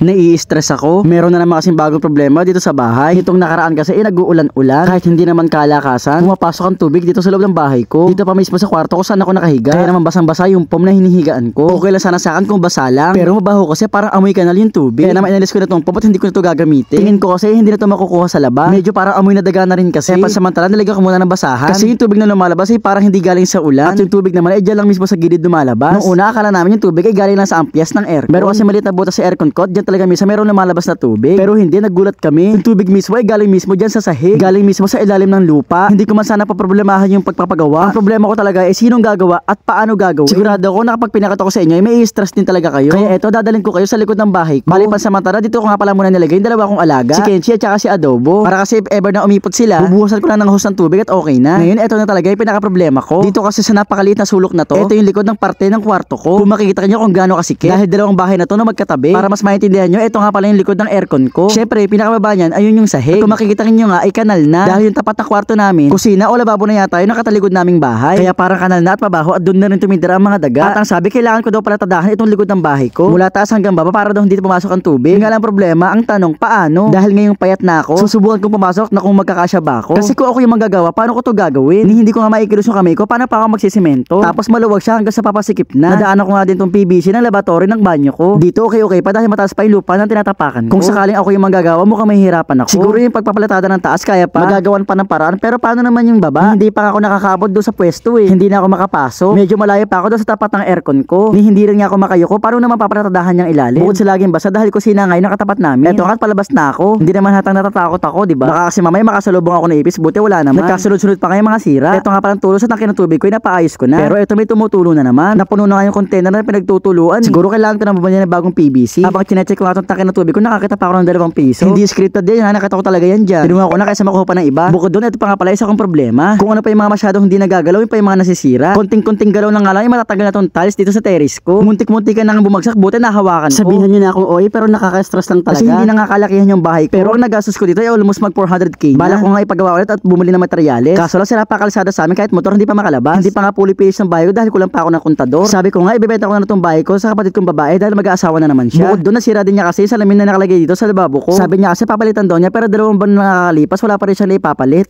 Nai-stress ako. Meron na naman kasing bagong problema dito sa bahay. Itong nakaraan kasi nag-uulan-ulan. Kahit hindi naman kalakasan, pumapasok ang tubig dito sa loob ng bahay ko. Dito pa mismo sa kwarto ko saan ako nakahiga. Kaya naman basang-basa yung pom na hinihigaan ko. Okay lang sana sa akin kung basa lang, pero mabaho kasi parang amoy kanal yung tubig. Kaya naman inalis ko na tong pom at hindi ko na to gagamitin. Tingin ko kasi hindi na to makukuha sa laba. Medyo parang amoy na daga na rin kasi. Kaya pansamantala nilagyan ko muna ng basahan. Kasi yung tubig na lumalabas ay parang hindi galing sa ulan. At yung tubig naman ay dyan lang mismo sa gilid lumalabas. Nung una akala namin yung tubig ay galing lang sa ampias ng aircon. Meron kasi maliit na butas sa aircon ko, dyan talaga minsan meron lumalabas na tubig. Pero hindi, nagulat kami. Yung tubig mismo ay galing mismo dyan sa sahig. Galing mismo sa ilalim ng lupa. Hindi ko man sana paproblemahan yung pagpapagawa. Ang problema ko talaga ay sinong gagawa at paano gagawin. Sigurado ako na kapag pinakita ko sa inyo ay may stress din talaga kayo. Kaya eto, dadalhin ko kayo sa likod ng bahay ko. Bali pansamantala dito ko nga pala muna nilagay yung dalawa kong alaga, si Kenshi at saka si Adobo. Para kasi if ever na umipot sila, bubuhusan ko lang ng hose ng tubig at okay na. Ngayon eto na talaga yung pinaka problema ko. Dito kasi sa napakaliit na sulok na to, eto yung likod ng parte ng kwarto ko. Kung makikita niyo kung gaano kasikip. Dahil dalawang bahay na to na magkatabi. Para mas maintindihan nyo, eto nga pala yung likod ng aircon ko. Syempre, pinakababa niyan, ayun yung sahig. Kung makikita niyo nga ay kanal na. Dahil yung tapat na kwarto namin, kusina o lababo na yata yung nakatalikod naming bahay. Kaya parang kanal na at mabaho at doon na rin tumindira ang mga daga. At ang sabi, kailangan ko daw pala tadahan itong likod ng bahay ko. Mula taas hanggang baba para daw hindi pumasok ang tubig. Nga lang problema, ang tanong, paano? Dahil ngayong payat na ako, susubukan kong pumasok na kung magkakasya ba ako. Kasi kung ako yung manggagawa, paano ko to gagawin? Hindi ko nga maikilos yung kamay ko, paano pa ako magsisemento? Tapos maluwag siya hanggang sa papasikip na. Nadaanan ko nga din tong PVC ng laboratory ng banyo ko. Dito okay pa dahil mataas pa yung lupa ng tinatapakan ko. Kung sakaling ako yung manggagawa, mukhang mahihirapan ako. Siguro yung pagpapalatada ng taas kaya pa. Magagawan pa ng paraan, pero paano naman yung baba? Hindi pa ako nakakaabot doon sa pwesto eh. Hindi na ako makapasok. Medyo malayo pa ako doon sa tapat ng aircon ko. Hindi rin nga ako makayuko. Paano naman papalatadahan yung ilalim? Bukod sa laging basa dahil kusina nga yung nakatapat namin. Eto nga palabas na ako. Hindi naman hatang natatakot ako, di ba? Baka kasi mamaya makasalubong ako ng ipis, buti wala naman. Nagkasunod-sunod pa kayo mga sira. Eto nga palang tulo sa tangke ng tubig ko, napaayos ko na. Pero eto may tumutulo na naman. Napuno na nga yung container na pinagtutuluan. Siguro kailangan ko na bumili ng bagong PVC. Habang chinecheck ko nga itong tangke ng tubig ko, nakakita pa ako ng 2 piso. Hindi scripted din, nakita ko talaga yan dyan. Tinunga ko na kaysa makuha pa ng iba. Bukod doon, ito pa nga pala isa kong problema. Kung ano pa yung mga masyadong hindi nagagalaw, yung pa yung mga nasisira. Konting-konting galaw na nga lang, yung matatagal na tong tiles dito sa terrace ko. Muntik-muntik ka nang bumagsak, buti nahawakan ko. Sabihan nyo na akong oy, pero nakaka-stress lang talaga. Kasi hindi na nga kalakihan yung bahay ko. Pero ang nagastos ko dito ay almost mag 400k. Bala ko nga ipagawa ulit at bumili ng materyales. Kaso lang sira pa kalsada sa amin kahit motor hindi pa makalabas. Hindi pa nga fully finished ng bahay ko dahil kulang pa ako ng kontador. Sabi ko nga ibebenta ko na itong bahay ko sa kapatid kong babae dahil mag-aasawa na naman siya. Bukod doon nasira din niya kasi salamin na nakalagay dito sa lababo ko. Sabi niya kasi papalitan daw niya pero 2 buwan na nakakalipas wala pa rin siya na ipapalit.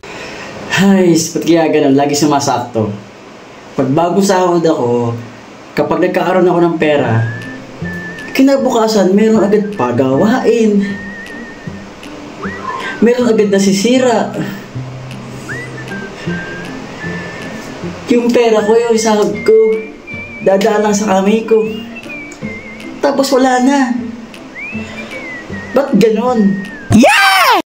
Ay, ba't kaya ganun? Lagi sumasakto. Pag bago sahod ako, kapag nagkakaroon ako ng pera, kinabukasan meron agad pagawain. Meron agad nasisira. Yung pera ko, yung sahod ko, dadaan lang sa kamay ko. Tapos wala na. Ba't ganon? Yeah!